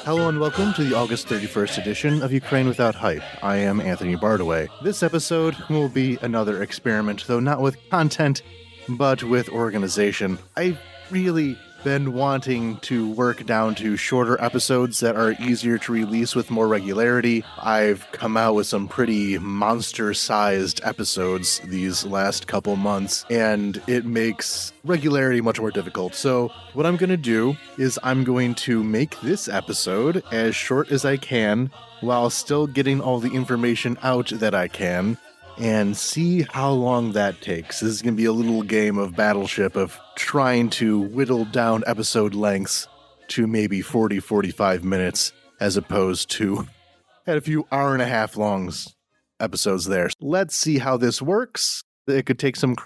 Hello and welcome to the August 31st edition of Ukraine Without Hype. I am Anthony Bardaway. This episode will be another experiment, though not with content, but with organization. I've really been wanting to work down to shorter episodes that are easier to release with more regularity. I've come out with some pretty monster-sized episodes these last couple months, and it makes regularity much more difficult. So what I'm going to do is I'm going to make this episode as short as I can while still getting all the information out that I can, and see how long that takes. This is going to be a little game of Battleship of trying to whittle down episode lengths to maybe 40-45 minutes as opposed to a few hour-and-a-half long episodes there. Let's see how this works. It could take some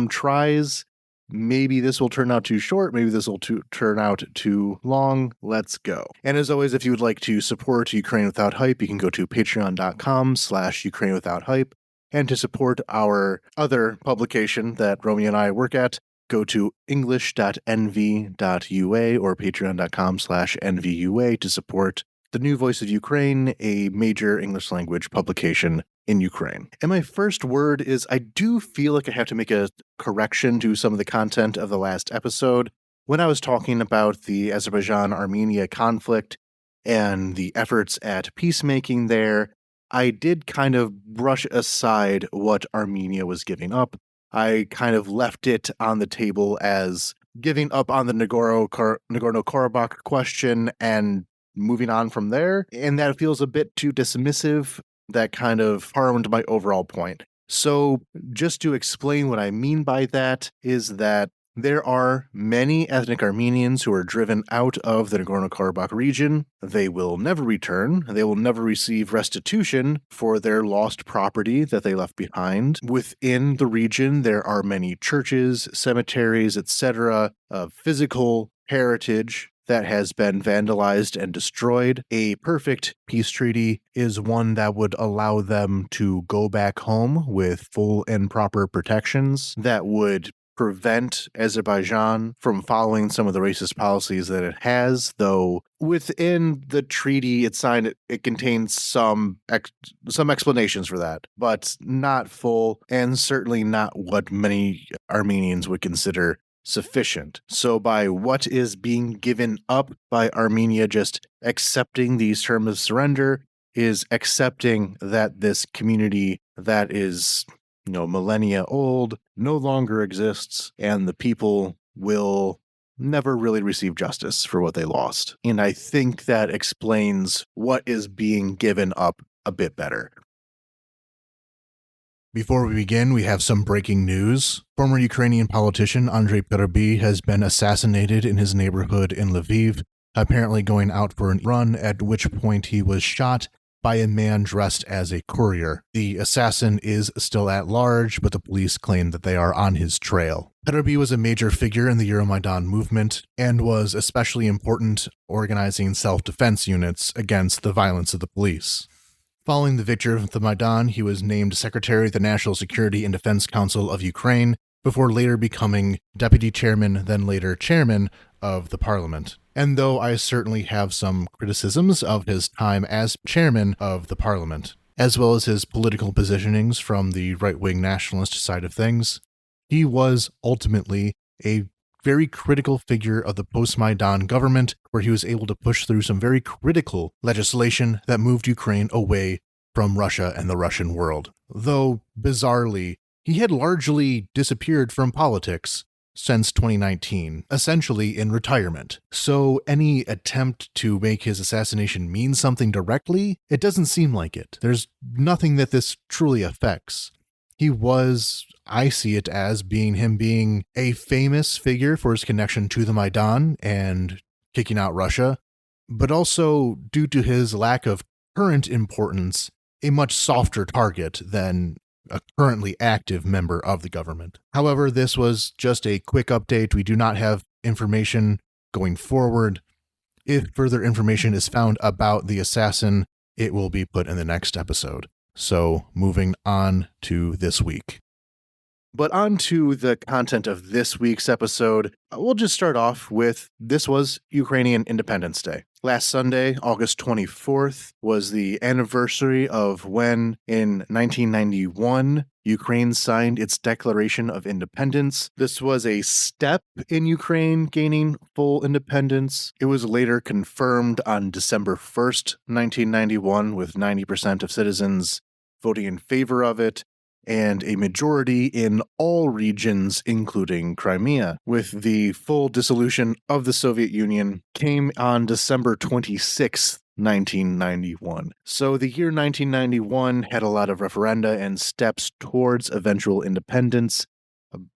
tries. Maybe this will turn out too short. Maybe this will turn out too long. Let's go. And as always, if you would like to support Ukraine Without Hype, you can go to patreon.com/Ukraine Without Hype. And to support our other publication that Romeo and I work at, go to english.nv.ua or patreon.com/nvua to support the New Voice of Ukraine, a major English language publication in Ukraine. And my first word is I do feel like I have to make a correction to some of the content of the last episode. When I was talking about the Azerbaijan-Armenia conflict and the efforts at peacemaking there, I did kind of brush aside what Armenia was giving up. I kind of left it on the table as giving up on the Nagorno-Karabakh question and moving on from there, and that feels a bit too dismissive. That kind of harmed my overall point. So just to explain what I mean by that is that there are many ethnic Armenians who are driven out of the Nagorno-Karabakh region. They will never return. They will never receive restitution for their lost property that they left behind. Within the region, there are many churches, cemeteries, etc., of physical heritage that has been vandalized and destroyed. A perfect peace treaty is one that would allow them to go back home with full and proper protections that would prevent Azerbaijan from following some of the racist policies that it has, though within the treaty it signed, it contains some explanations for that, but not full, and certainly not what many Armenians would consider sufficient. So by what is being given up by Armenia just accepting these terms of surrender is accepting that this community that is millennia old, no longer exists, and the people will never really receive justice for what they lost. And I think that explains what is being given up a bit better. Before we begin, we have some breaking news. Former Ukrainian politician Andriy Parubiy has been assassinated in his neighborhood in Lviv, apparently going out for a run, at which point he was shot by a man dressed as a courier. The assassin is still at large, but the police claim that they are on his trail. Parubiy was a major figure in the Euromaidan movement and was especially important organizing self-defense units against the violence of the police. Following the victory of the Maidan, he was named Secretary of the National Security and Defense Council of Ukraine, before later becoming deputy chairman, then later chairman of the parliament. And though I certainly have some criticisms of his time as chairman of the parliament, as well as his political positionings from the right-wing nationalist side of things, he was ultimately a very critical figure of the post-Maidan government, where he was able to push through some very critical legislation that moved Ukraine away from Russia and the Russian world. Though, bizarrely, he had largely disappeared from politics since 2019, essentially in retirement. So any attempt to make his assassination mean something directly, it doesn't seem like it. There's nothing that this truly affects. He was, I see it as being a famous figure for his connection to the Maidan and kicking out Russia, but also due to his lack of current importance, a much softer target than a currently active member of the government. However, this was just a quick update. We do not have information going forward. If further information is found about the assassin, it will be put in the next episode. So, moving on to this week. But on to the content of this week's episode. We'll just start off with this was Ukrainian Independence Day. Last Sunday, August 24th, was the anniversary of when, in 1991, Ukraine signed its Declaration of Independence. This was a step in Ukraine gaining full independence. It was later confirmed on December 1st, 1991, with 90% of citizens voting in favor of it, and a majority in all regions, including Crimea, with the full dissolution of the Soviet Union came on December 26th, 1991. So the year 1991 had a lot of referenda and steps towards eventual independence,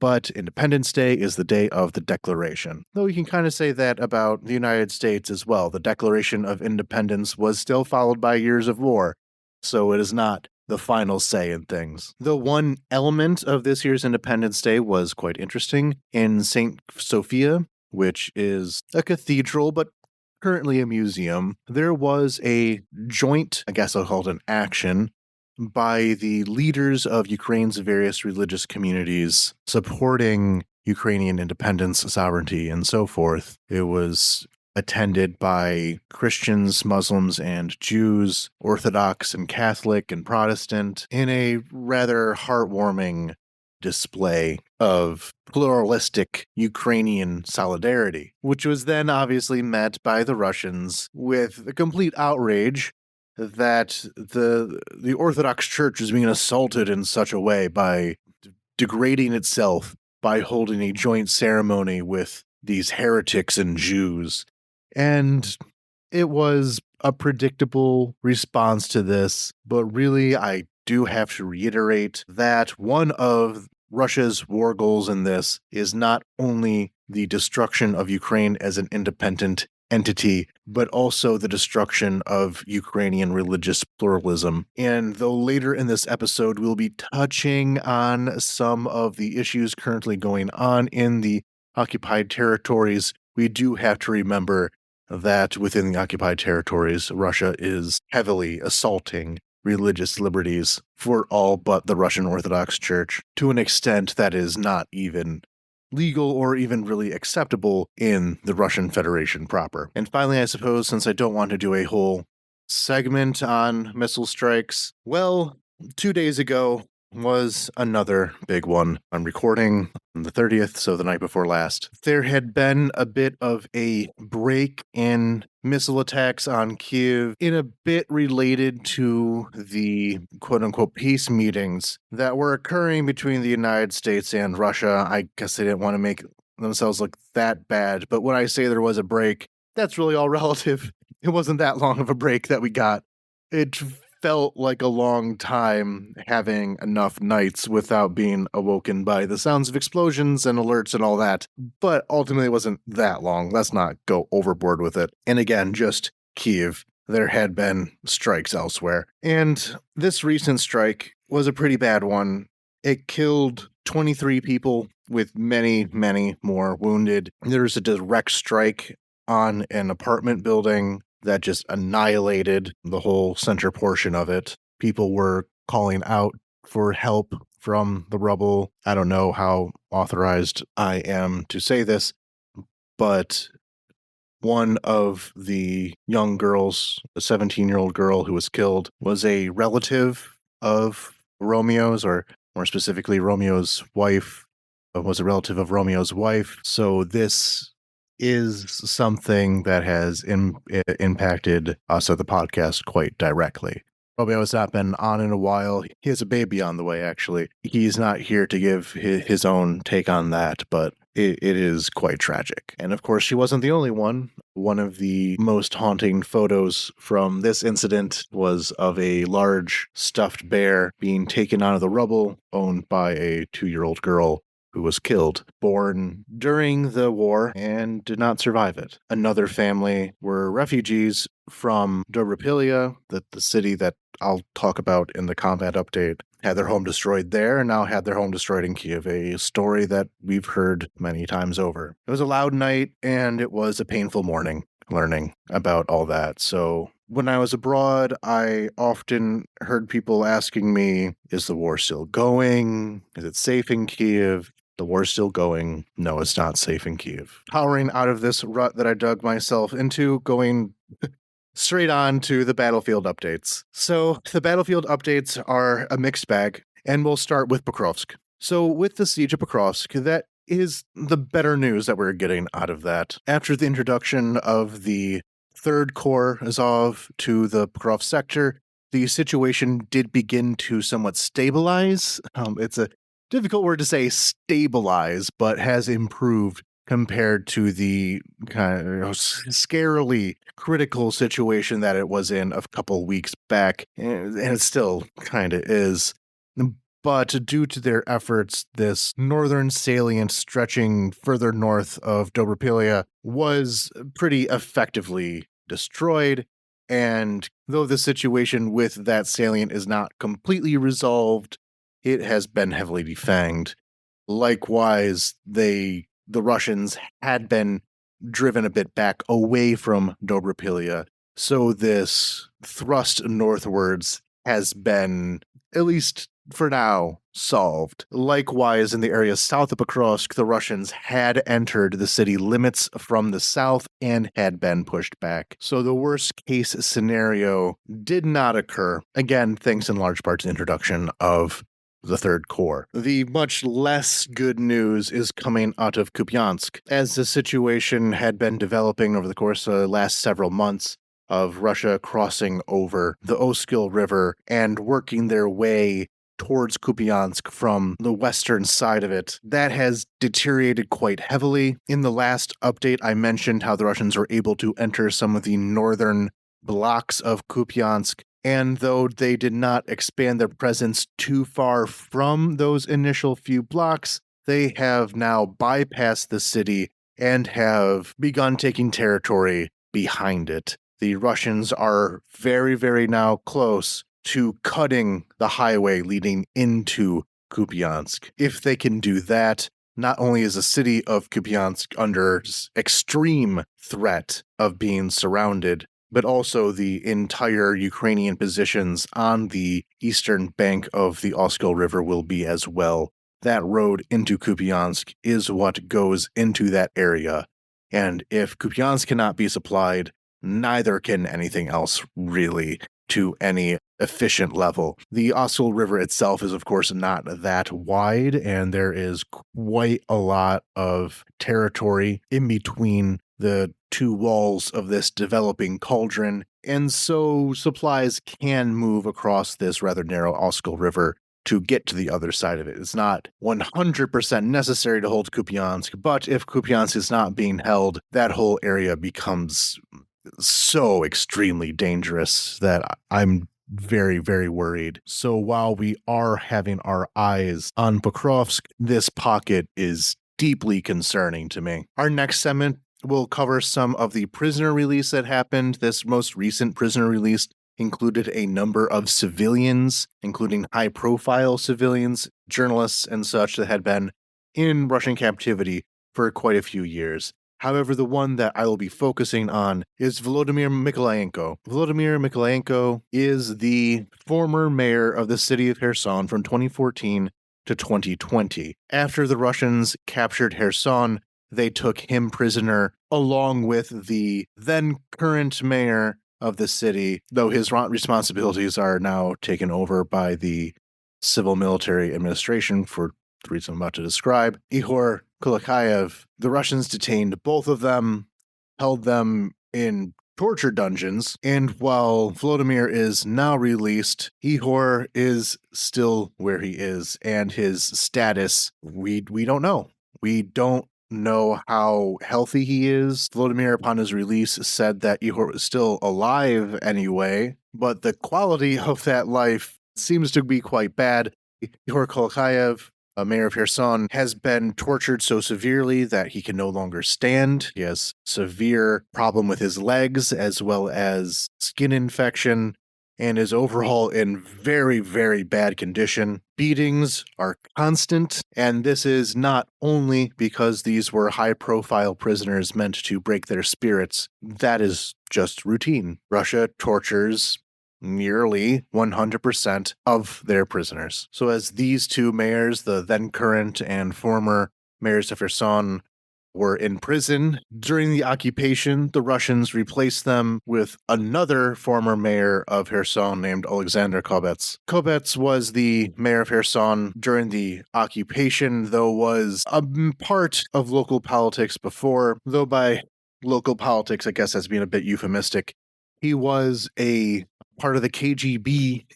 but Independence Day is the day of the Declaration. Though you can kind of say that about the United States as well. The Declaration of Independence was still followed by years of war, so it is not the final say in things. The one element of this year's Independence Day was quite interesting. In St. Sophia, which is a cathedral, but currently a museum, there was a joint, I guess I'll call it an action, by the leaders of Ukraine's various religious communities supporting Ukrainian independence, sovereignty, and so forth. It was attended by Christians, Muslims, and Jews, Orthodox and Catholic and Protestant, in a rather heartwarming display of pluralistic Ukrainian solidarity, which was then obviously met by the Russians with a complete outrage that the Orthodox Church is being assaulted in such a way by degrading itself by holding a joint ceremony with these heretics and Jews. And it was a predictable response to this, but really I do have to reiterate that one of Russia's war goals in this is not only the destruction of Ukraine as an independent entity, but also the destruction of Ukrainian religious pluralism. And though later in this episode we'll be touching on some of the issues currently going on in the occupied territories, we do have to remember that within the occupied territories, Russia is heavily assaulting religious liberties for all but the Russian Orthodox Church to an extent that is not even legal or even really acceptable in the Russian Federation proper. And finally, I suppose, since I don't want to do a whole segment on missile strikes, well, 2 days ago was another big one. I'm recording on the 30th, so the night before last. There had been a bit of a break in missile attacks on Kyiv, in a bit related to the quote-unquote peace meetings that were occurring between the United States and Russia. I guess they didn't want to make themselves look that bad, but when I say there was a break, that's really all relative. It wasn't that long of a break that we got. It felt like a long time having enough nights without being awoken by the sounds of explosions and alerts and all that, but ultimately it wasn't that long. Let's not go overboard with it. And again, just Kyiv. There had been strikes elsewhere. And this recent strike was a pretty bad one. It killed 23 people with many, many more wounded. There was a direct strike on an apartment building that just annihilated the whole center portion of it. People were calling out for help from the rubble. I don't know how authorized I am to say this, but one of the young girls, a 17-year-old girl who was killed, was a relative of Romeo's, or more specifically, Romeo's wife, was a relative of Romeo's wife. So this is something that has impacted us at the podcast quite directly. Romeo has not been on in a while. He has a baby on the way, actually. He's not here to give his own take on that, but it is quite tragic. And of course, she wasn't the only one. One of the most haunting photos from this incident was of a large stuffed bear being taken out of the rubble, owned by a 2-year-old girl who was killed, born during the war and did not survive it. Another family were refugees from Druzhba, the city that I'll talk about in the combat update, had their home destroyed there and now had their home destroyed in Kyiv, a story that we've heard many times over. It was a loud night and it was a painful morning learning about all that. So when I was abroad, I often heard people asking me, is the war still going? Is it safe in Kyiv? The war's still going. No, it's not safe in Kyiv. Powering out of this rut that I dug myself into, going straight on to the battlefield updates. So the battlefield updates are a mixed bag, and we'll start with Pokrovsk. So with the siege of Pokrovsk, that is the better news that we're getting out of that. After the introduction of the Third Corps Azov to the Pokrovsk sector, the situation did begin to somewhat stabilize. It's a difficult word to say, stabilize, but has improved compared to the kind of scarily critical situation that it was in a couple weeks back, and it still kind of is. But due to their efforts, this northern salient stretching further north of Dobropilya was pretty effectively destroyed. And though the situation with that salient is not completely resolved, it has been heavily defanged. Likewise, the Russians had been driven a bit back away from Dobropilya, so this thrust northwards has been, at least for now, solved. Likewise, in the area south of Pokrovsk, the Russians had entered the city limits from the south and had been pushed back. So the worst case scenario did not occur, again, thanks in large part to the introduction of the Third Corps. The much less good news is coming out of Kupiansk, as the situation had been developing over the course of the last several months of Russia crossing over the Oskil River and working their way towards Kupiansk from the western side of it. That has deteriorated quite heavily. In the last update, I mentioned how the Russians were able to enter some of the northern blocks of Kupiansk, and though they did not expand their presence too far from those initial few blocks, they have now bypassed the city and have begun taking territory behind it. The Russians are very, very now close to cutting the highway leading into Kupiansk. If they can do that, not only is the city of Kupiansk under extreme threat of being surrounded, but also the entire Ukrainian positions on the eastern bank of the Oskil River will be as well. That road into Kupiansk is what goes into that area, and if Kupiansk cannot be supplied, neither can anything else really to any efficient level. The Oskil River itself is, of course, not that wide, and there is quite a lot of territory in between the two walls of this developing cauldron, and so supplies can move across this rather narrow Oskil River to get to the other side of it. It's not 100% necessary to hold Kupiansk, but if Kupiansk is not being held, that whole area becomes so extremely dangerous that I'm very, very worried. So while we are having our eyes on Pokrovsk, this pocket is deeply concerning to me. Our next segment will cover some of the prisoner release that happened. This most recent prisoner release included a number of civilians, including high-profile civilians, journalists, and such that had been in Russian captivity for quite a few years. However, the one that I will be focusing on is Volodymyr Mykolaienko. Volodymyr Mykolaienko is the former mayor of the city of Kherson from 2014 to 2020. After the Russians captured Kherson, they took him prisoner along with the then current mayor of the city, though his responsibilities are now taken over by the civil military administration for the reason I'm about to describe, Ihor Kulakayev. The Russians detained both of them, held them in torture dungeons, and while Volodymyr is now released, Ihor is still where he is, and his status, we don't know. We don't know how healthy he is. Volodymyr, upon his release, said that Ihor was still alive anyway, but the quality of that life seems to be quite bad. Ihor Kulakayev, a mayor of Kherson, has been tortured so severely that he can no longer stand. He has severe problem with his legs as well as skin infection, and is overall in very, very bad condition. Beatings are constant, and this is not only because these were high-profile prisoners meant to break their spirits. That is just routine. Russia tortures nearly 100% of their prisoners. So as these two mayors, the then current and former mayors of Kherson, were in prison during the occupation, the Russians replaced them with another former mayor of Kherson named Alexander Kobets. Kobets was the mayor of Kherson during the occupation, though was a part of local politics before, though by local politics, I guess that's being a bit euphemistic. He was a part of the KGB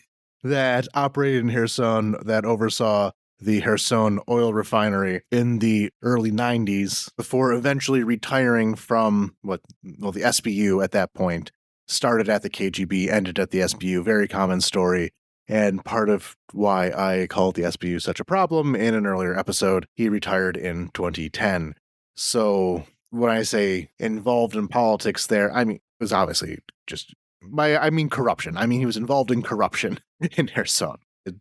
that operated in Kherson that oversaw the Kherson oil refinery in the early 90s before eventually retiring from the SBU at that point. Started at the KGB, ended at the SBU. Very common story. And part of why I called the SBU such a problem in an earlier episode, he retired in 2010. So when I say involved in politics there, I mean, it was obviously just corruption. I mean, he was involved in corruption in Kherson.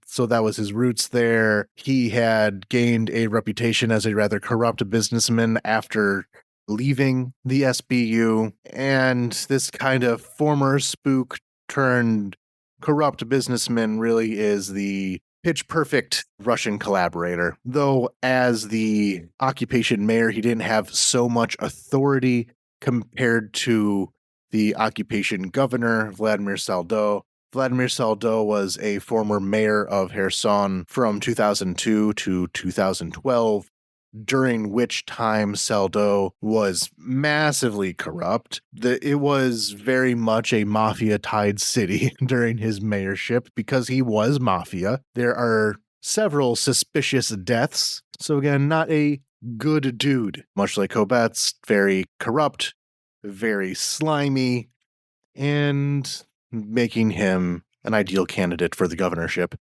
So that was his roots there. He had gained a reputation as a rather corrupt businessman after leaving the SBU. And this kind of former spook turned corrupt businessman really is the pitch perfect Russian collaborator. Though as the occupation mayor, he didn't have so much authority compared to the occupation governor, Vladimir Saldo. Vladimir Saldo was a former mayor of Kherson from 2002 to 2012, during which time Saldo was massively corrupt. It was very much a mafia-tied city during his mayorship because he was mafia. There are several suspicious deaths. So again, not a good dude. Much like Kobets, very corrupt, very slimy, and making him an ideal candidate for the governorship.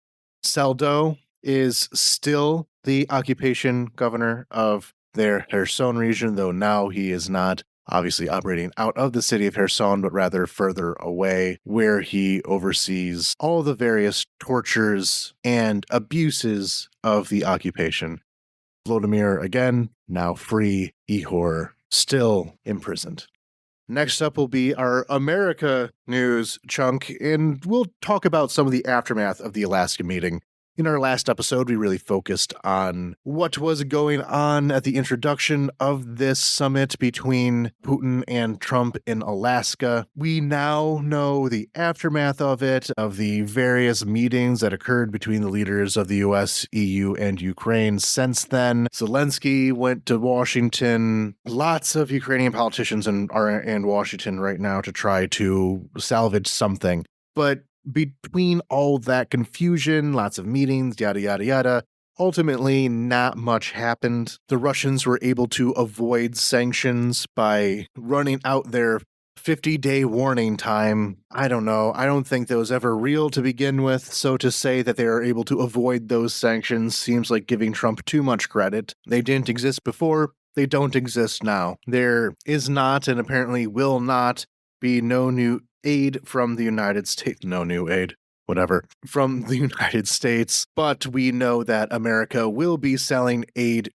Saldo is still the occupation governor of their Kherson region, though now he is not obviously operating out of the city of Kherson, but rather further away, where he oversees all the various tortures and abuses of the occupation. Vladimir, again, now free. Ihor, still imprisoned. Next up will be our America news chunk, and we'll talk about some of the aftermath of the Alaska meeting. In our last episode, we really focused on what was going on at the introduction of this summit between Putin and Trump in Alaska. We now know the aftermath of it, of the various meetings that occurred between the leaders of the US, EU, and Ukraine since then. Zelensky went to Washington. Lots of Ukrainian politicians are in Washington right now to try to salvage something. But between all that confusion, lots of meetings, yada, yada, yada, ultimately not much happened. The Russians were able to avoid sanctions by running out their 50-day warning time. I don't know. I don't think that was ever real to begin with. So to say that they are able to avoid those sanctions seems like giving Trump too much credit. They didn't exist before. They don't exist now. There is not, and apparently will not, be no new aid from the United States. No new aid, whatever, from the United States. But we know that America will be selling aid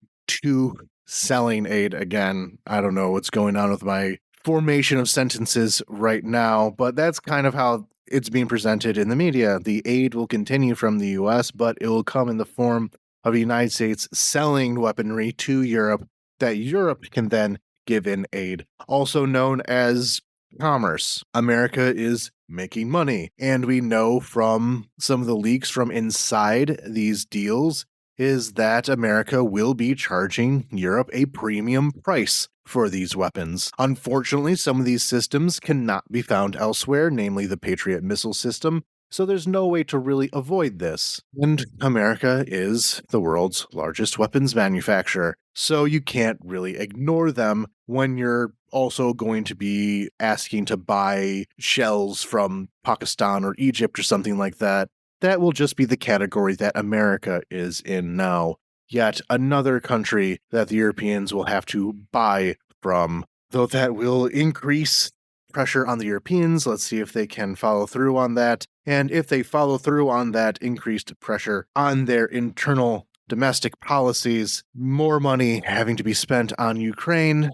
again. I don't know what's going on with my formation of sentences right now, but that's kind of how it's being presented in the media. The aid will continue from the US, but it will come in the form of the United States selling weaponry to Europe that Europe can then give in aid. Also known as commerce. America is making money. And we know from some of the leaks from inside these deals is that America will be charging Europe a premium price for these weapons. Unfortunately, some of these systems cannot be found elsewhere, namely the Patriot missile system. So there's no way to really avoid this. And America is the world's largest weapons manufacturer. So you can't really ignore them when you're also going to be asking to buy shells from Pakistan or Egypt or something like that. That will just be the category that America is in now. Yet another country that the Europeans will have to buy from, though that will increase pressure on the Europeans. Let's see if they can follow through on that. And if they follow through on that increased pressure on their internal domestic policies, more money having to be spent on Ukraine,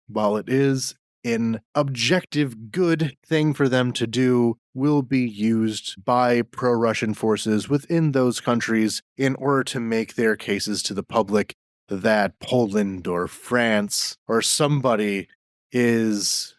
while it is an objective good thing for them to do, will be used by pro-Russian forces within those countries in order to make their cases to the public that Poland or France or somebody is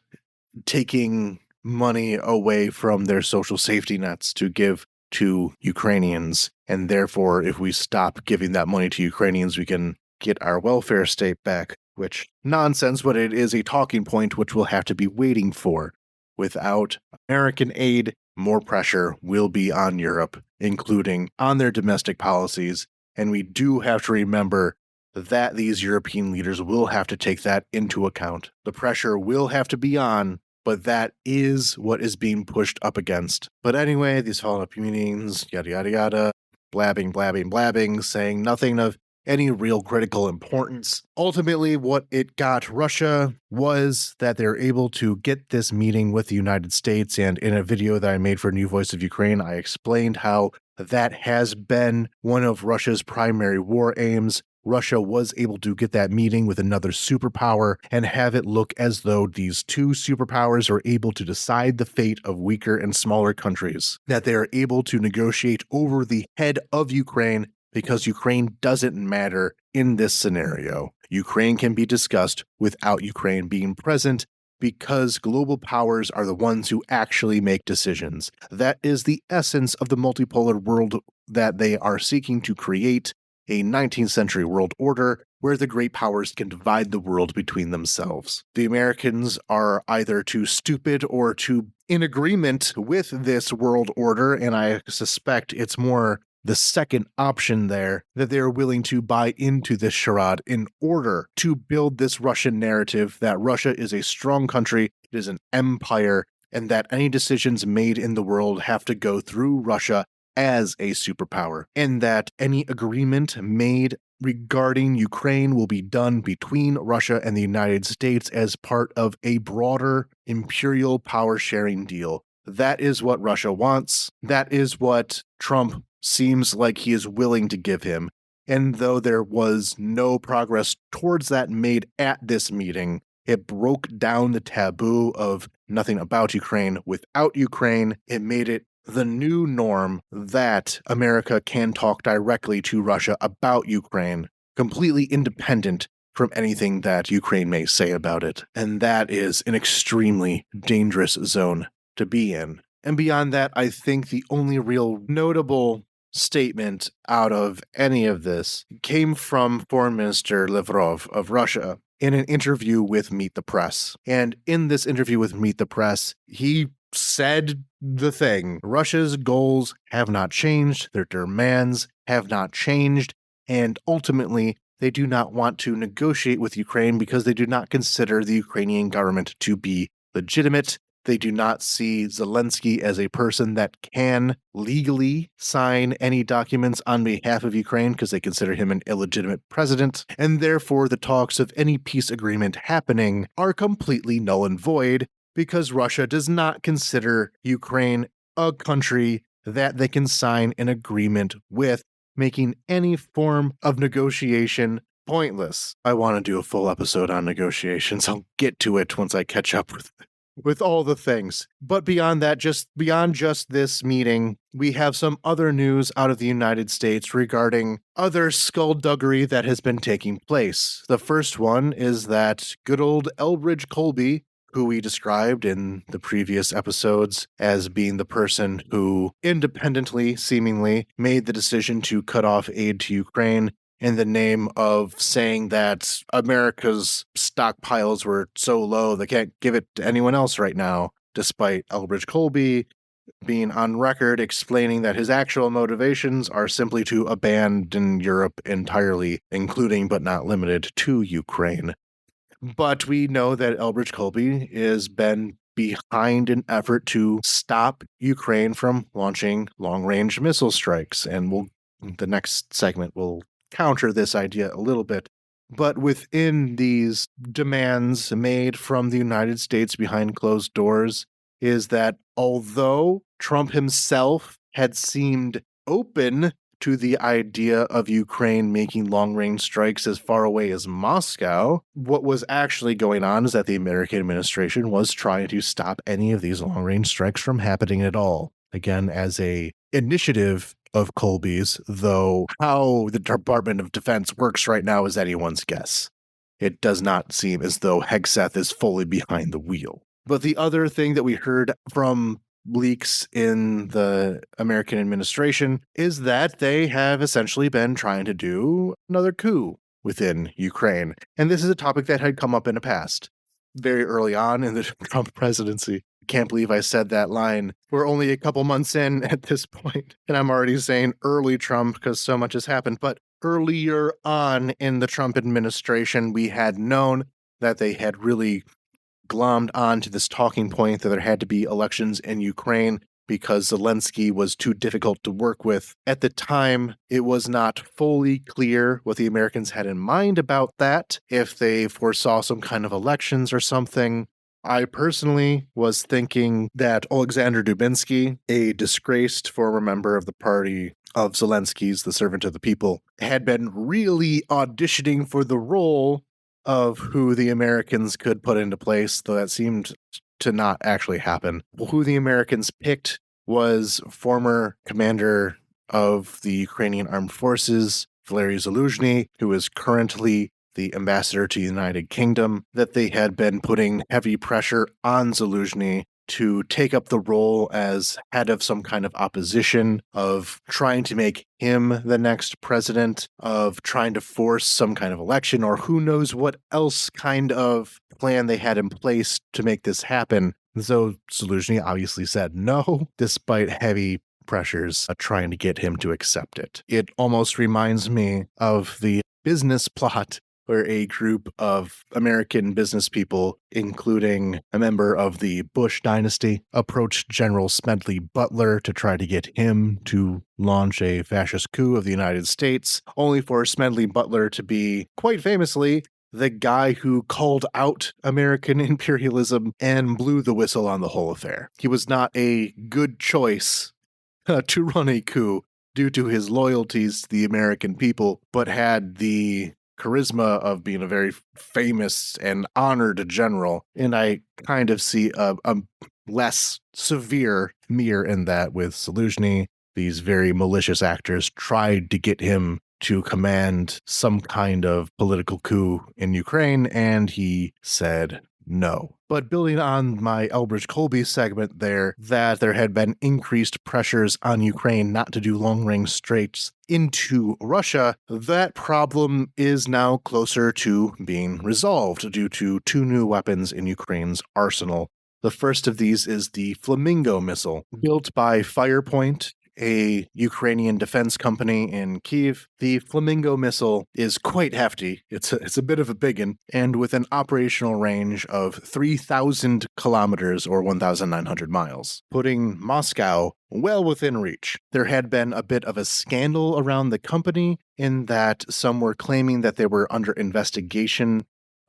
taking money away from their social safety nets to give to Ukrainians. And therefore, if we stop giving that money to Ukrainians, we can get our welfare state back, which nonsense, but it is a talking point which we'll have to be waiting for. Without American aid, more pressure will be on Europe, including on their domestic policies. And we do have to remember that these European leaders will have to take that into account. The pressure will have to be on, but that is what is being pushed up against. But anyway, these follow-up meetings, yada, yada, yada, blabbing, saying nothing of any real critical importance. Ultimately, what it got Russia was that they're able to get this meeting with the United States, and in a video that I made for New Voice of Ukraine, I explained how that has been one of Russia's primary war aims. Russia was able to get that meeting with another superpower and have it look as though these two superpowers are able to decide the fate of weaker and smaller countries, that they are able to negotiate over the head of Ukraine because Ukraine doesn't matter in this scenario. Ukraine can be discussed without Ukraine being present because global powers are the ones who actually make decisions. That is the essence of the multipolar world that they are seeking to create, a 19th century world order where the great powers can divide the world between themselves. The Americans are either too stupid or too in agreement with this world order, and I suspect it's more the second option there, that they're willing to buy into this charade in order to build this Russian narrative that Russia is a strong country, it is an empire, and that any decisions made in the world have to go through Russia as a superpower, and that any agreement made regarding Ukraine will be done between Russia and the United States as part of a broader imperial power-sharing deal. That is what Russia wants. That is what Trump seems like he is willing to give him. And though there was no progress towards that made at this meeting, it broke down the taboo of nothing about Ukraine without Ukraine. It made it the new norm that America can talk directly to Russia about Ukraine, completely independent from anything that Ukraine may say about it. And that is an extremely dangerous zone to be in. And beyond that, I think the only real notable statement out of any of this came from Foreign Minister Lavrov of Russia in an interview with Meet the Press. And in this interview with Meet the Press, he said the thing. Russia's goals have not changed, their demands have not changed, and ultimately, they do not want to negotiate with Ukraine because they do not consider the Ukrainian government to be legitimate. They do not see Zelensky as a person that can legally sign any documents on behalf of Ukraine because they consider him an illegitimate president, and therefore the talks of any peace agreement happening are completely null and void because Russia does not consider Ukraine a country that they can sign an agreement with, making any form of negotiation pointless. I want to do a full episode on negotiations. I'll get to it once I catch up with all the things. But beyond that, beyond just this meeting, we have some other news out of the United States regarding other skullduggery that has been taking place. The first one is that good old Elbridge Colby, who we described in the previous episodes as being the person who independently, seemingly, made the decision to cut off aid to Ukraine in the name of saying that America's stockpiles were so low they can't give it to anyone else right now, despite Elbridge Colby being on record explaining that his actual motivations are simply to abandon Europe entirely, including but not limited to Ukraine. But we know that Elbridge Colby has been behind an effort to stop Ukraine from launching long-range missile strikes, and the next segment will counter this idea a little bit. But within these demands made from the United States behind closed doors is that although Trump himself had seemed open to the idea of Ukraine making long-range strikes as far away as Moscow, what was actually going on is that the American administration was trying to stop any of these long-range strikes from happening at all. Again, as a initiative of Colby's, though how the Department of Defense works right now is anyone's guess. It does not seem as though Hegseth is fully behind the wheel. But the other thing that we heard from leaks in the American administration is that they have essentially been trying to do another coup within Ukraine. And this is a topic that had come up in the past, very early on in the Trump presidency. Can't believe I said that line. We're only a couple months in at this point, and I'm already saying early Trump because so much has happened. But earlier on in the Trump administration, we had known that they had really glommed onto this talking point that there had to be elections in Ukraine because Zelensky was too difficult to work with. At the time, it was not fully clear what the Americans had in mind about that, if they foresaw some kind of elections or something. I personally was thinking that Alexander Dubinsky, a disgraced former member of the party of Zelensky's, the Servant of the People, had been really auditioning for the role of who the Americans could put into place, though that seemed to not actually happen. Who the Americans picked was former commander of the Ukrainian Armed Forces, Valery Zaluzhny, who is currently the ambassador to the United Kingdom, that they had been putting heavy pressure on Zaluzhny to take up the role as head of some kind of opposition, of trying to make him the next president, of trying to force some kind of election, or who knows what else kind of plan they had in place to make this happen. So Zaluzhny obviously said no, despite heavy pressures trying to get him to accept it. It almost reminds me of the business plot where a group of American business people, including a member of the Bush dynasty, approached General Smedley Butler to try to get him to launch a fascist coup of the United States, only for Smedley Butler to be, quite famously, the guy who called out American imperialism and blew the whistle on the whole affair. He was not a good choice to run a coup due to his loyalties to the American people, but had the charisma of being a very famous and honored general. And I kind of see a less severe mirror in that with Zaluzhny. These very malicious actors tried to get him to command some kind of political coup in Ukraine, and he said no. But building on my Elbridge Colby segment there, that there had been increased pressures on Ukraine not to do long-range strikes into Russia, that problem is now closer to being resolved due to two new weapons in Ukraine's arsenal. The first of these is the Flamingo missile, built by Firepoint, a Ukrainian defense company in Kyiv. The Flamingo missile is quite hefty. It's a bit of a biggin, and with an operational range of 3,000 kilometers or 1,900 miles, putting Moscow well within reach. There had been a bit of a scandal around the company in that some were claiming that they were under investigation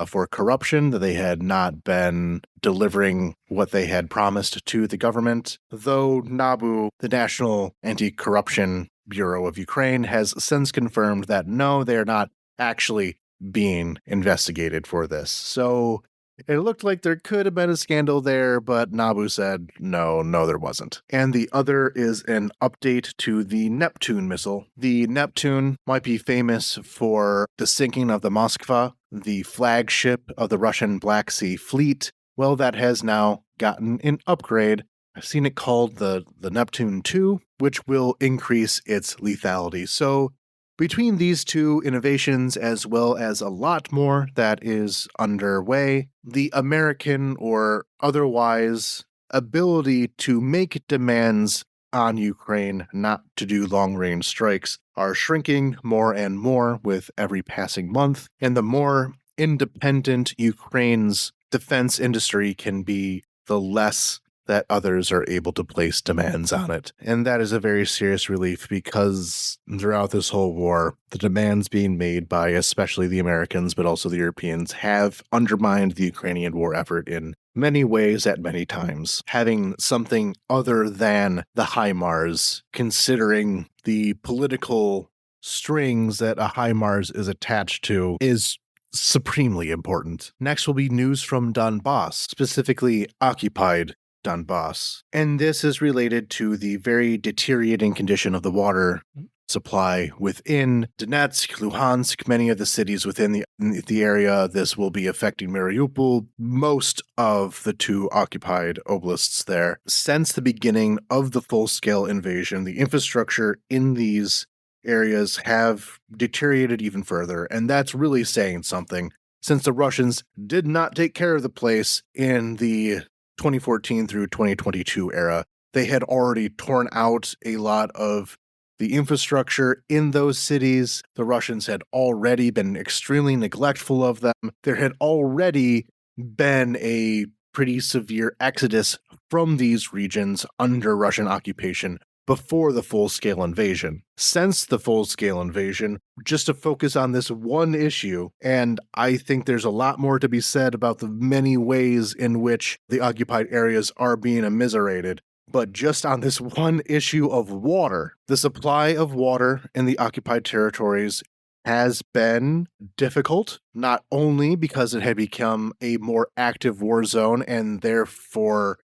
for corruption, that they had not been delivering what they had promised to the government, though NABU, the National Anti-Corruption Bureau of Ukraine, has since confirmed that no, they are not actually being investigated for this. So it looked like there could have been a scandal there, but NABU said no, there wasn't. And the other is an update to the Neptune missile. The Neptune might be famous for the sinking of the Moskva, the flagship of the Russian Black Sea Fleet. Well, that has now gotten an upgrade. I've seen it called the Neptune 2, which will increase its lethality. So between these two innovations, as well as a lot more that is underway, the American or otherwise ability to make demands on Ukraine not to do long-range strikes are shrinking more and more with every passing month, and the more independent Ukraine's defense industry can be, the less that others are able to place demands on it. And that is a very serious relief because throughout this whole war, the demands being made by especially the Americans, but also the Europeans, have undermined the Ukrainian war effort in many ways at many times. Having something other than the HIMARS, considering the political strings that a HIMARS is attached to, is supremely important. Next will be news from Donbas, specifically occupied Donbas. And this is related to the very deteriorating condition of the water supply within Donetsk, Luhansk, many of the cities within the area. This will be affecting Mariupol, most of the two occupied oblasts there. Since the beginning of the full-scale invasion, the infrastructure in these areas have deteriorated even further, and that's really saying something, since the Russians did not take care of the place in the 2014 through 2022 era. They had already torn out a lot of the infrastructure in those cities. The Russians had already been extremely neglectful of them. There had already been a pretty severe exodus from these regions under Russian occupation before the full-scale invasion. Since the full-scale invasion, just to focus on this one issue, and I think there's a lot more to be said about the many ways in which the occupied areas are being immiserated, but just on this one issue of water, the supply of water in the occupied territories has been difficult, not only because it had become a more active war zone and therefore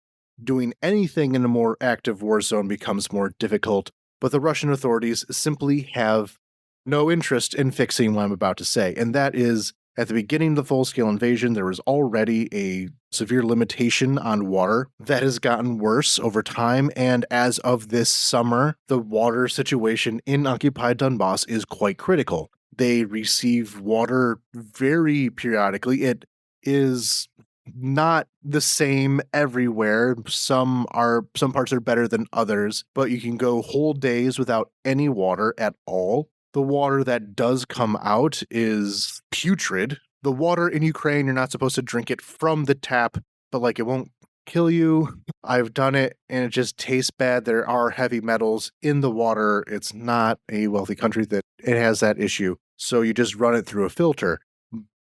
doing anything in a more active war zone becomes more difficult, but the Russian authorities simply have no interest in fixing what I'm about to say. And that is, at the beginning of the full-scale invasion, there was already a severe limitation on water that has gotten worse over time. And as of this summer, the water situation in occupied Donbas is quite critical. They receive water very periodically. It is not the same everywhere. Some parts are better than others, but you can go whole days without any water at all. The water that does come out is putrid. The water in Ukraine, you're not supposed to drink it from the tap, but it won't kill you. I've done it and it just tastes bad. There are heavy metals in the water. It's not a wealthy country that it has that issue. So you just run it through a filter.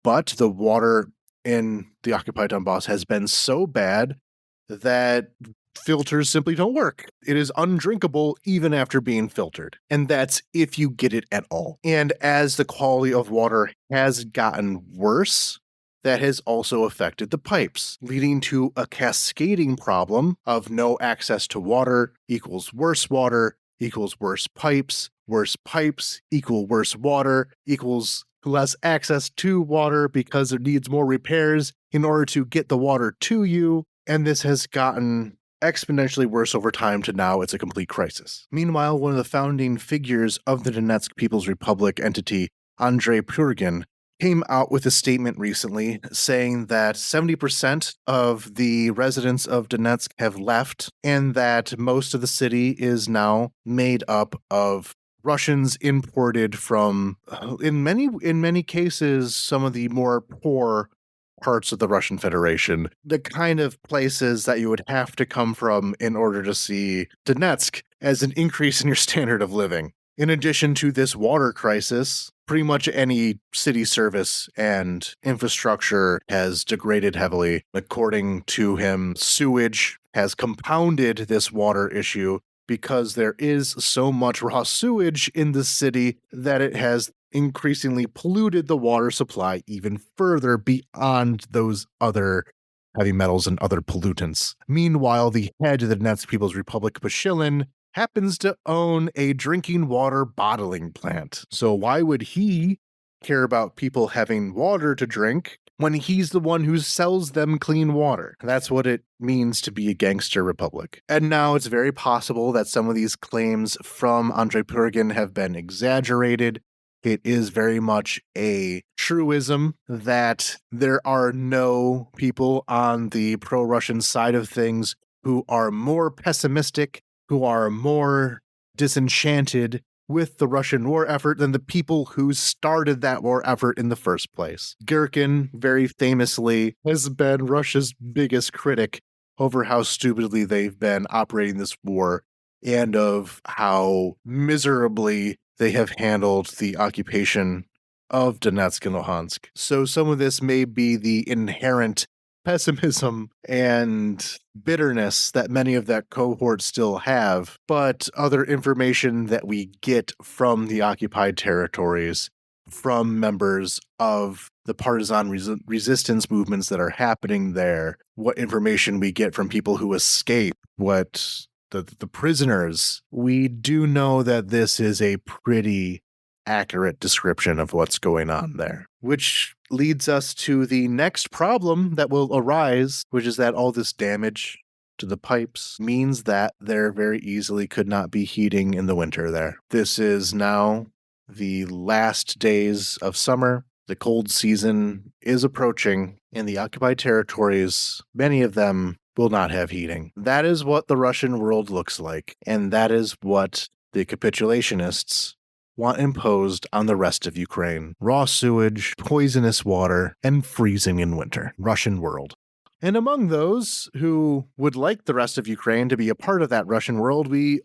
But the water in the occupied Donbas has been so bad that filters simply don't work. It is undrinkable even after being filtered. And that's if you get it at all. And as the quality of water has gotten worse, that has also affected the pipes, leading to a cascading problem of no access to water equals worse water equals worse pipes equal worse water equals less access to water because it needs more repairs in order to get the water to you. And this has gotten exponentially worse over time to now it's a complete crisis. Meanwhile, one of the founding figures of the Donetsk People's Republic entity, Andriy Purgin, came out with a statement recently saying that 70% of the residents of Donetsk have left and that most of the city is now made up of Russians imported from, in many cases, some of the more poor parts of the Russian Federation, the kind of places that you would have to come from in order to see Donetsk as an increase in your standard of living. In addition to this water crisis, pretty much any city service and infrastructure has degraded heavily. According to him, sewage has compounded this water issue because there is so much raw sewage in the city that it has increasingly polluted the water supply even further beyond those other heavy metals and other pollutants. Meanwhile, the head of the Donetsk People's Republic, Pushilin, happens to own a drinking water bottling plant. So why would he care about people having water to drink when he's the one who sells them clean water? That's what it means to be a gangster republic. And now it's very possible that some of these claims from Andriy Purgin have been exaggerated. It is very much a truism that there are no people on the pro-Russian side of things who are more pessimistic, who are more disenchanted with the Russian war effort than the people who started that war effort in the first place. Gherkin, very famously, has been Russia's biggest critic over how stupidly they've been operating this war and of how miserably they have handled the occupation of Donetsk and Luhansk. So some of this may be the inherent pessimism and bitterness that many of that cohort still have, but other information that we get from the occupied territories, from members of the partisan resistance movements that are happening there, what information we get from people who escape, what the prisoners, we do know that this is a pretty accurate description of what's going on there. Which leads us to the next problem that will arise, which is that all this damage to the pipes means that there very easily could not be heating in the winter there. This is now the last days of summer. The cold season is approaching, and the occupied territories, many of them, will not have heating. That is what the Russian world looks like, and that is what the capitulationists want imposed on the rest of Ukraine. Raw sewage, poisonous water, and freezing in winter. Russian world. And among those who would like the rest of Ukraine to be a part of that Russian world, we,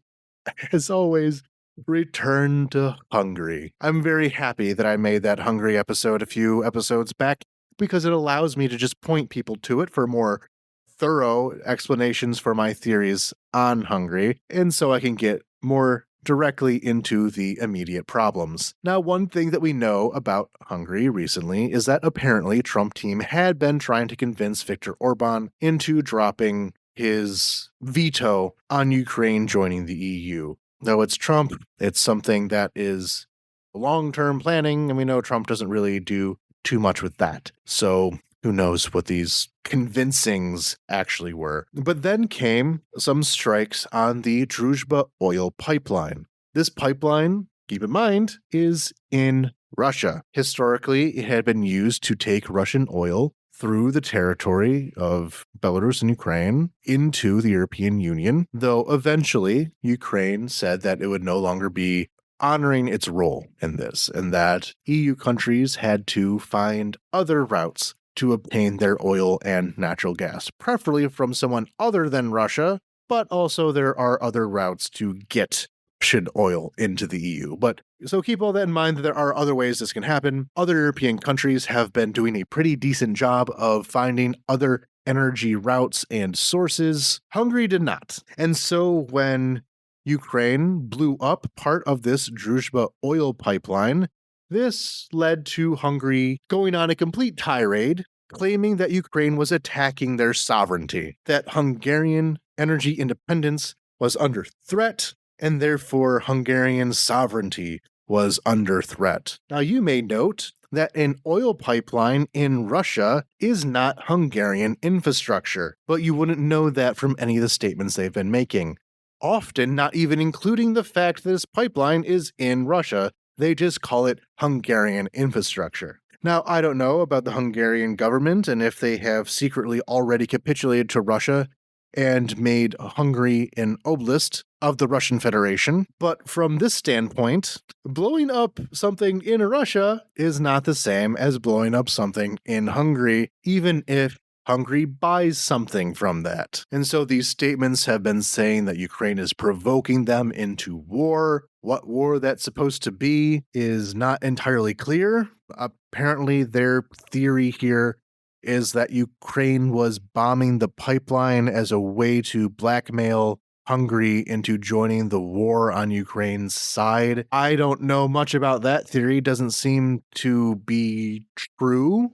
as always, return to Hungary. I'm very happy that I made that Hungary episode a few episodes back because it allows me to just point people to it for more thorough explanations for my theories on Hungary, and so I can get more directly into the immediate problems. Now, one thing that we know about Hungary recently is that apparently Trump team had been trying to convince Viktor Orban into dropping his veto on Ukraine joining the EU. Though it's Trump, it's something that is long-term planning, and we know Trump doesn't really do too much with that. So who knows what these convincings actually were. But then came some strikes on the Druzhba oil pipeline. This pipeline, keep in mind, is in Russia. Historically, it had been used to take Russian oil through the territory of Belarus and Ukraine into the European Union, though eventually Ukraine said that it would no longer be honoring its role in this, and that EU countries had to find other routes to obtain their oil and natural gas, preferably from someone other than Russia, but also there are other routes to get Russian oil into the EU. But so keep all that in mind that there are other ways this can happen. Other European countries have been doing a pretty decent job of finding other energy routes and sources. Hungary did not. And so when Ukraine blew up part of this Druzhba oil pipeline, this led to Hungary going on a complete tirade, claiming that Ukraine was attacking their sovereignty, that Hungarian energy independence was under threat, and therefore Hungarian sovereignty was under threat. Now, you may note that an oil pipeline in Russia is not Hungarian infrastructure, but you wouldn't know that from any of the statements they've been making. Often not even including the fact that this pipeline is in Russia. They just call it Hungarian infrastructure. Now, I don't know about the Hungarian government and if they have secretly already capitulated to Russia and made Hungary an oblast of the Russian Federation, but from this standpoint, blowing up something in Russia is not the same as blowing up something in Hungary, even if Hungary buys something from that. And so these statements have been saying that Ukraine is provoking them into war. What war that's supposed to be is not entirely clear. Apparently, their theory here is that Ukraine was bombing the pipeline as a way to blackmail Hungary into joining the war on Ukraine's side. I don't know much about that theory. Doesn't seem to be true,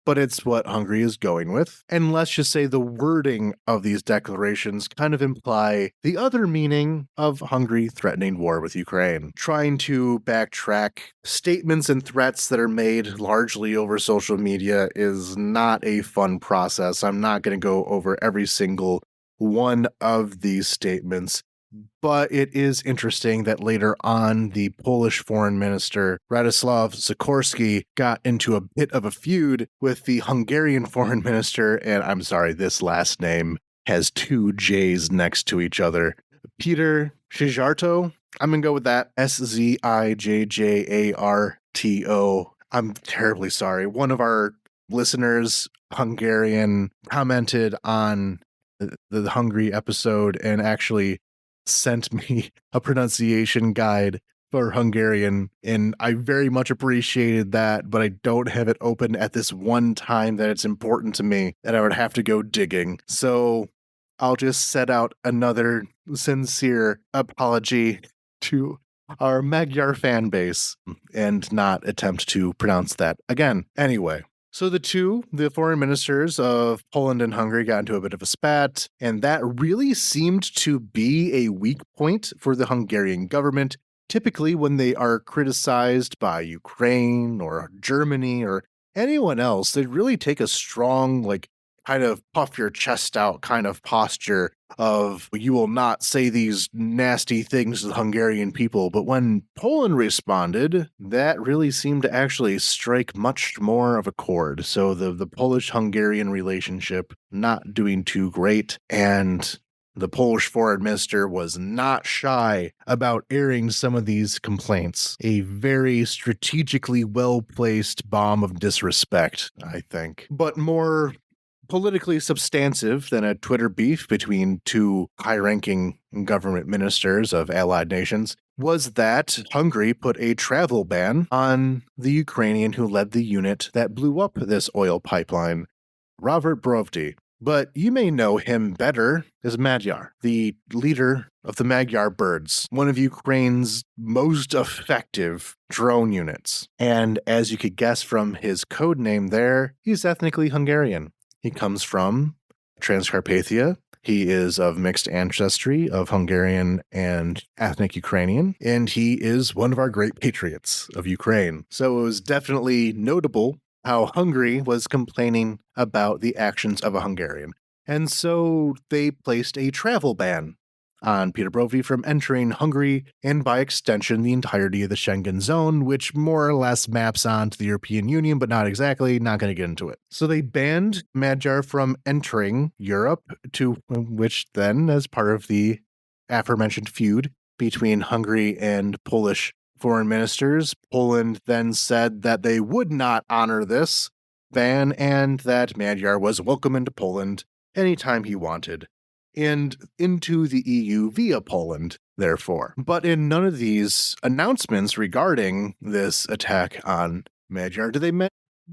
but it's what Hungary is going with. And let's just say the wording of these declarations kind of imply the other meaning of Hungary threatening war with Ukraine. Trying to backtrack statements and threats that are made largely over social media is not a fun process. I'm not going to go over every single one of these statements, but it is interesting that later on, the Polish foreign minister, Radoslaw Sikorski, got into a bit of a feud with the Hungarian foreign minister, and I'm sorry, this last name has two J's next to each other. Peter Szijjarto. I'm going to go with that. Szijjarto. I'm terribly sorry. One of our listeners, Hungarian, commented on the Hungary episode and actually sent me a pronunciation guide for Hungarian, and I very much appreciated that, but I don't have it open at this one time that it's important to me that I would have to go digging. So I'll just set out another sincere apology to our Magyar fan base and not attempt to pronounce that again. Anyway. So the foreign ministers of Poland and Hungary got into a bit of a spat, and that really seemed to be a weak point for the Hungarian government. Typically, when they are criticized by Ukraine or Germany or anyone else, they really take a strong, kind of puff your chest out kind of posture of you will not say these nasty things to the Hungarian people. But when Poland responded, that really seemed to actually strike much more of a chord. So the Polish-Hungarian relationship not doing too great, and the Polish foreign minister was not shy about airing some of these complaints. A very strategically well-placed bomb of disrespect, I think. But more politically substantive than a Twitter beef between two high-ranking government ministers of allied nations was that Hungary put a travel ban on the Ukrainian who led the unit that blew up this oil pipeline, Robert Brovdi. But you may know him better as Magyar, the leader of the Magyar Birds, one of Ukraine's most effective drone units. And as you could guess from his code name there, he's ethnically Hungarian. He comes from Transcarpathia. He is of mixed ancestry of Hungarian and ethnic Ukrainian, and he is one of our great patriots of Ukraine. So it was definitely notable how Hungary was complaining about the actions of a Hungarian. And so they placed a travel ban on Peter Brovdi from entering Hungary and by extension the entirety of the Schengen zone, which more or less maps onto the European Union, but not exactly, not going to get into it. So they banned Magyar from entering Europe, to which then, as part of the aforementioned feud between Hungary and Polish foreign ministers, Poland then said that they would not honor this ban and that Magyar was welcome into Poland anytime he wanted, and into the EU via Poland, therefore. But in none of these announcements regarding this attack on Magyar do they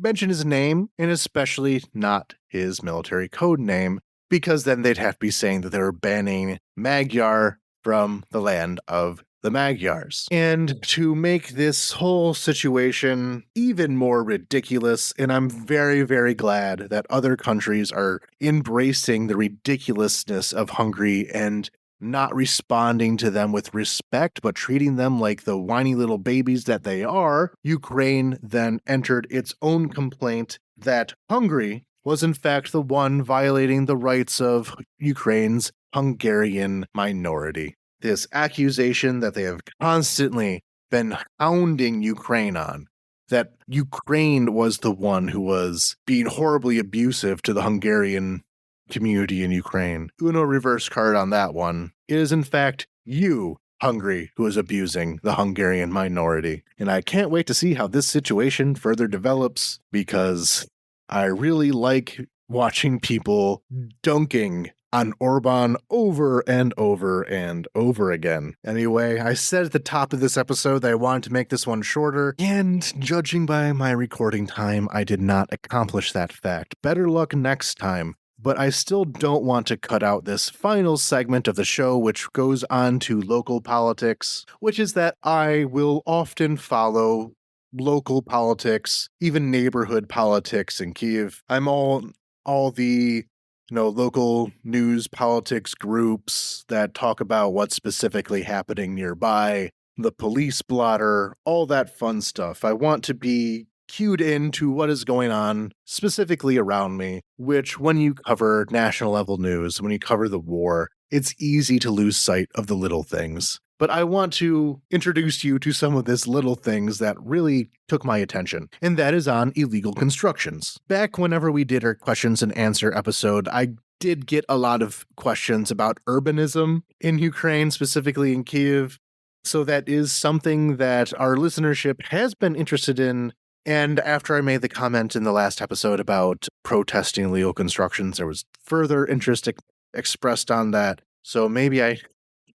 mention his name, and especially not his military code name, because then they'd have to be saying that they were banning Magyar from the land of the Magyars. And to make this whole situation even more ridiculous, and I'm very, very glad that other countries are embracing the ridiculousness of Hungary and not responding to them with respect, but treating them like the whiny little babies that they are, Ukraine then entered its own complaint that Hungary was in fact the one violating the rights of Ukraine's Hungarian minority. This accusation that they have constantly been hounding Ukraine on, that Ukraine was the one who was being horribly abusive to the Hungarian community in Ukraine. Uno reverse card on that one. It is in fact you, Hungary, who is abusing the Hungarian minority. And I can't wait to see how this situation further develops, because I really like watching people dunking on Orban over and over and over again. Anyway, I said at the top of this episode that I wanted to make this one shorter, and judging by my recording time, I did not accomplish that fact. Better luck next time. But I still don't want to cut out this final segment of the show, which goes on to local politics, which is that I will often follow local politics, even neighborhood politics in Kyiv. I'm all the local news politics groups that talk about what's specifically happening nearby, the police blotter, all that fun stuff. I want to be cued into what is going on specifically around me, which when you cover national level news, when you cover the war, it's easy to lose sight of the little things. But I want to introduce you to some of these little things that really took my attention, and that is on illegal constructions. Back whenever we did our questions and answer episode, I did get a lot of questions about urbanism in Ukraine, specifically in Kyiv. So that is something that our listenership has been interested in. And after I made the comment in the last episode about protesting illegal constructions, there was further interest expressed on that. So maybe I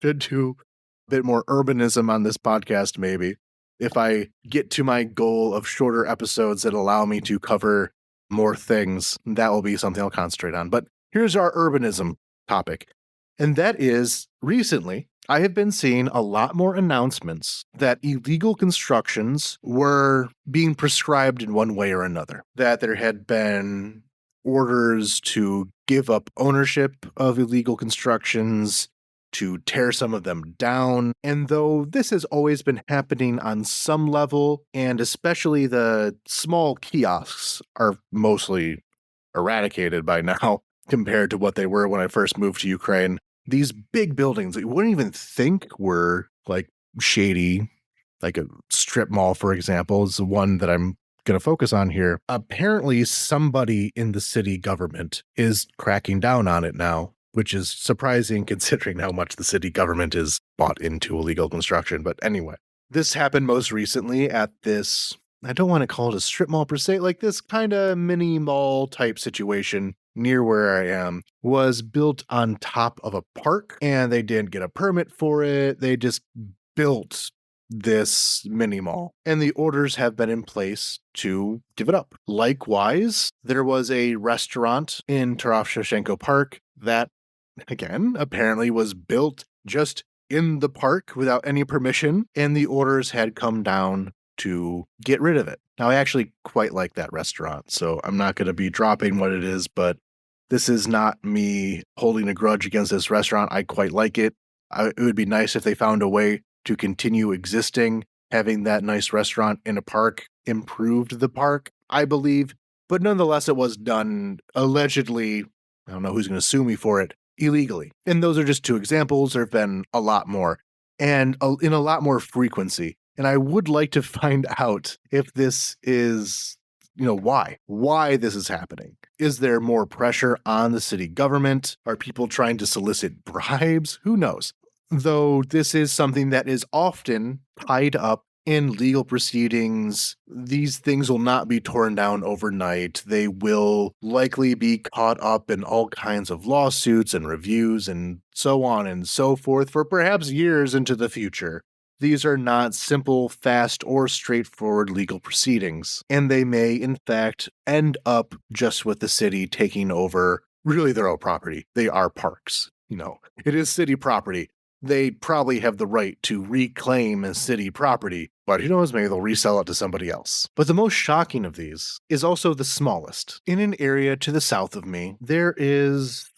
should do a bit more urbanism on this podcast, maybe. If I get to my goal of shorter episodes that allow me to cover more things, that will be something I'll concentrate on. But here's our urbanism topic. And that is, recently, I have been seeing a lot more announcements that illegal constructions were being prescribed in one way or another. That there had been orders to give up ownership of illegal constructions, to tear some of them down. And though this has always been happening on some level, and especially the small kiosks are mostly eradicated by now compared to what they were when I first moved to Ukraine, these big buildings that you wouldn't even think were like shady, like a strip mall, for example, is the one that I'm going to focus on here. Apparently, somebody in the city government is cracking down on it now, which is surprising considering how much the city government is bought into illegal construction. But anyway, this happened most recently at this, I don't want to call it a strip mall per se, like this kind of mini mall type situation near where I am, was built on top of a park, and they didn't get a permit for it. They just built this mini mall, and the orders have been in place to give it up. Likewise, there was a restaurant in Tarashchenko Park that, again, apparently was built just in the park without any permission, and the orders had come down to get rid of it. Now, I actually quite like that restaurant, so I'm not going to be dropping what it is, but this is not me holding a grudge against this restaurant. I quite like it. It would be nice if they found a way to continue existing. Having that nice restaurant in a park improved the park, I believe. But nonetheless, it was done allegedly, I don't know who's going to sue me for it, illegally. And those are just two examples. There have been a lot more, and in a lot more frequency. And I would like to find out if this is, why this is happening. Is there more pressure on the city government? Are people trying to solicit bribes? Who knows? Though this is something that is often tied up in legal proceedings, these things will not be torn down overnight. They will likely be caught up in all kinds of lawsuits and reviews and so on and so forth for perhaps years into the future. These are not simple, fast, or straightforward legal proceedings, and they may, in fact, end up just with the city taking over really their own property. They are parks. It is city property. They probably have the right to reclaim city property, but who knows, maybe they'll resell it to somebody else. But the most shocking of these is also the smallest. In an area to the south of me, there is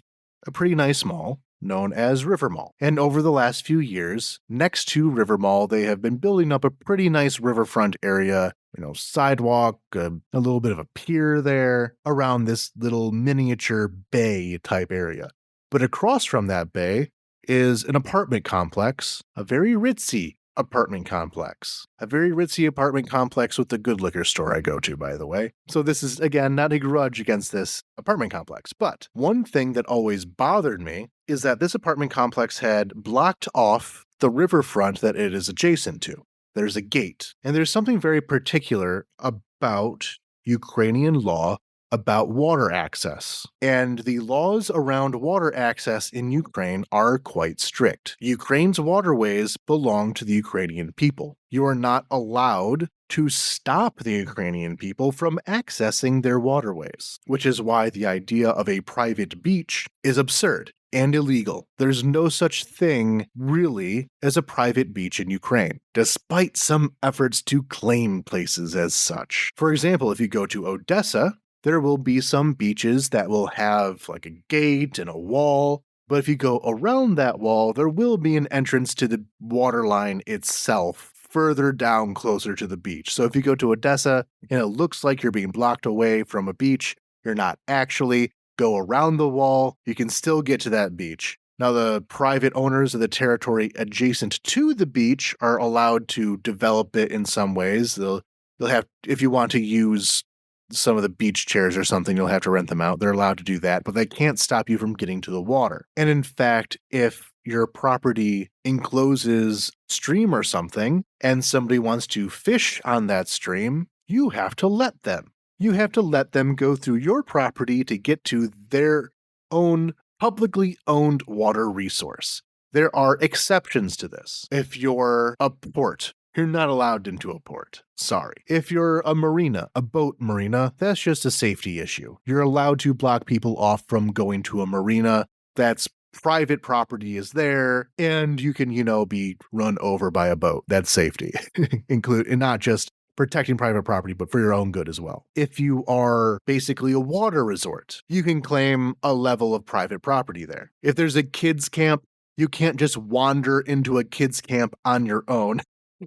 a pretty nice mall known as River Mall. And over the last few years, next to River Mall, they have been building up a pretty nice riverfront area, sidewalk, a little bit of a pier there around this little miniature bay type area. But across from that bay is an apartment complex, a very ritzy apartment complex. A very ritzy apartment complex with the good liquor store I go to, by the way. So this is, again, not a grudge against this apartment complex. But one thing that always bothered me is that this apartment complex had blocked off the riverfront that it is adjacent to. There's a gate. And there's something very particular about Ukrainian law about water access. And the laws around water access in Ukraine are quite strict. Ukraine's waterways belong to the Ukrainian people. You are not allowed to stop the Ukrainian people from accessing their waterways, which is why the idea of a private beach is absurd and illegal. There's no such thing, really, as a private beach in Ukraine, despite some efforts to claim places as such. For example, if you go to Odessa, there will be some beaches that will have like a gate and a wall, but if you go around that wall, there will be an entrance to the waterline itself, further down closer to the beach. So if you go to Odessa and it looks like you're being blocked away from a beach, you're not actually. Go around the wall, you can still get to that beach. Now, the private owners of the territory adjacent to the beach are allowed to develop it in some ways. They'll have, if you want to use some of the beach chairs or something, you'll have to rent them out. They're allowed to do that, but they can't stop you from getting to the water. And in fact, if your property encloses stream or something, and somebody wants to fish on that stream, you have to let them. You have to let them go through your property to get to their own publicly owned water resource. There are exceptions to this. If you're a port, you're not allowed into a port. Sorry. If you're a marina, a boat marina, that's just a safety issue. You're allowed to block people off from going to a marina that's private property is there, and you can, be run over by a boat. That's safety. And not just protecting private property, but for your own good as well. If you are basically a water resort, you can claim a level of private property there. If there's a kids camp, you can't just wander into a kids camp on your own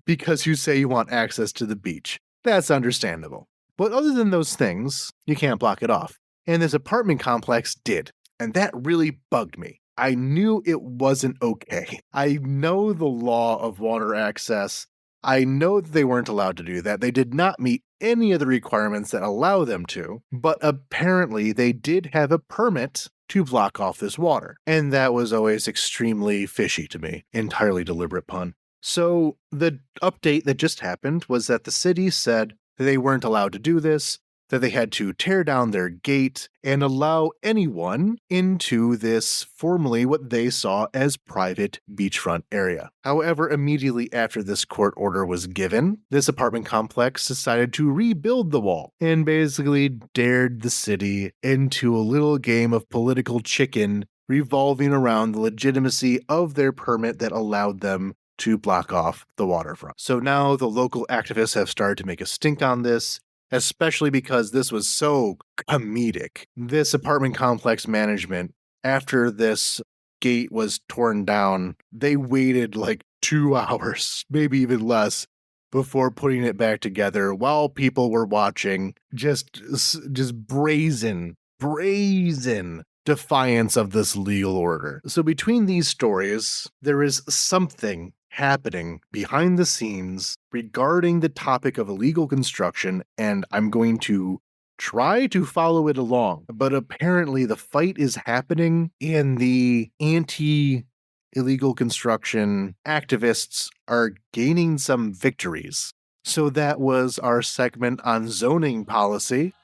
because you say you want access to the beach. That's understandable. But other than those things, you can't block it off. And this apartment complex did. And that really bugged me. I knew it wasn't okay. I know the law of water access. I know that they weren't allowed to do that. They did not meet any of the requirements that allow them to, but apparently they did have a permit to block off this water. And that was always extremely fishy to me. Entirely deliberate pun. So the update that just happened was that the city said that they weren't allowed to do this, that they had to tear down their gate and allow anyone into this formerly what they saw as private beachfront area. However, immediately after this court order was given, this apartment complex decided to rebuild the wall and basically dared the city into a little game of political chicken revolving around the legitimacy of their permit that allowed them to block off the waterfront. So now the local activists have started to make a stink on this, especially because this was so comedic. This apartment complex management, after this gate was torn down, they waited like 2 hours, maybe even less, before putting it back together while people were watching. Just brazen defiance of this legal order. So between these stories, there is something happening behind the scenes regarding the topic of illegal construction, and I'm going to try to follow it along. But apparently the fight is happening, and the anti-illegal construction activists are gaining some victories. So that was our segment on zoning policy.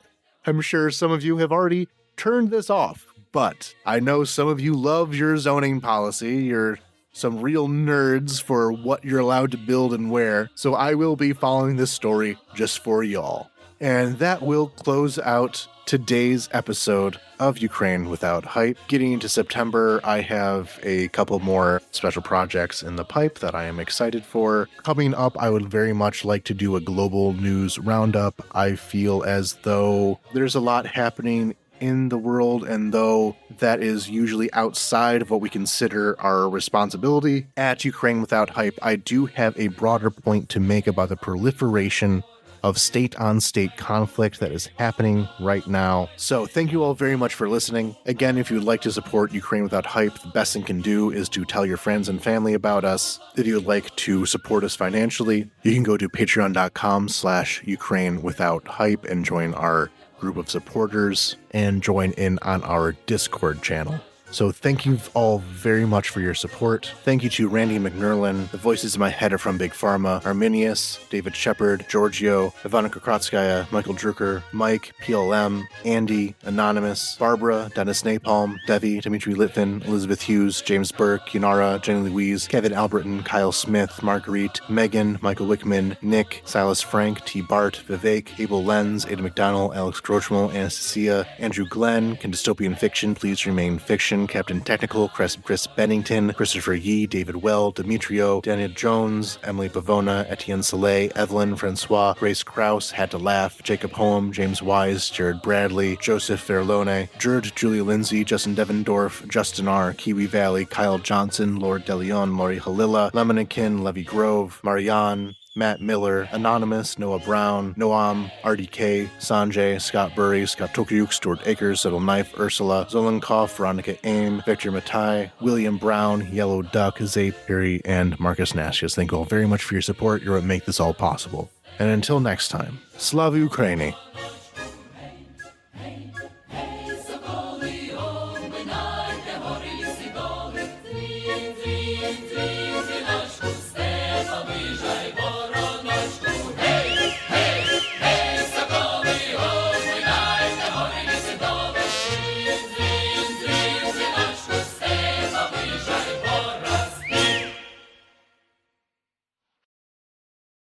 I'm sure some of you have already turned this off, but I know some of you love your zoning policy. You're some real nerds for what you're allowed to build and where, so I will be following this story just for y'all. And that will close out today's episode of Ukraine Without Hype. Getting into September, I have a couple more special projects in the pipe that I am excited for. Coming up, I would very much like to do a global news roundup. I feel as though there's a lot happening in the world, and though that is usually outside of what we consider our responsibility at Ukraine Without Hype, I do have a broader point to make about the proliferation of state-on-state conflict that is happening right now. So thank you all very much for listening. Again, if you would like to support Ukraine Without Hype, the best thing you can do is to tell your friends and family about us. If you would like to support us financially, you can go to patreon.com/Ukraine Without Hype and join our group of supporters and join in on our Discord channel. So thank you all very much for your support. Thank you to Randy McNerlin. The voices in my head are from Big Pharma: Arminius, David Shepard, Giorgio, Ivana Kukratskaya, Michael Drucker, Mike, PLM, Andy, Anonymous, Barbara, Dennis Napalm, Devi, Dimitri Litvin, Elizabeth Hughes, James Burke, Yunara, Jenny Louise, Kevin Albritton, Kyle Smith, Marguerite, Megan, Michael Wickman, Nick, Silas Frank, T. Bart, Vivek, Abel Lenz, Ada McDonald, Alex Grochmo, Anastasia, Andrew Glenn, Can Dystopian Fiction Please Remain Fiction, Captain Technical, Chris Bennington, Christopher Yee, David Well, Demetrio, Daniel Jones, Emily Pavona, Etienne Soleil, Evelyn Francois, Grace Krause, Had to Laugh, Jacob Holm, James Wise, Jared Bradley, Joseph Verlone, Jerd, Julia Lindsay, Justin Devendorf, Justin R., Kiwi Valley, Kyle Johnson, Lord DeLeon, Laurie Halila, Lemonikin, Levy Grove, Marianne, Matt Miller, Anonymous, Noah Brown, Noam, RDK, Sanjay, Scott Burry, Scott Tokyuk, Stuart Akers, Subtle Knife, Ursula, Zolenkov, Veronica Aim, Victor Matai, William Brown, Yellow Duck, Zay Perry, and Marcus Nasius. Thank you all very much for your support. You're what make this all possible. And until next time, Slava Ukraini!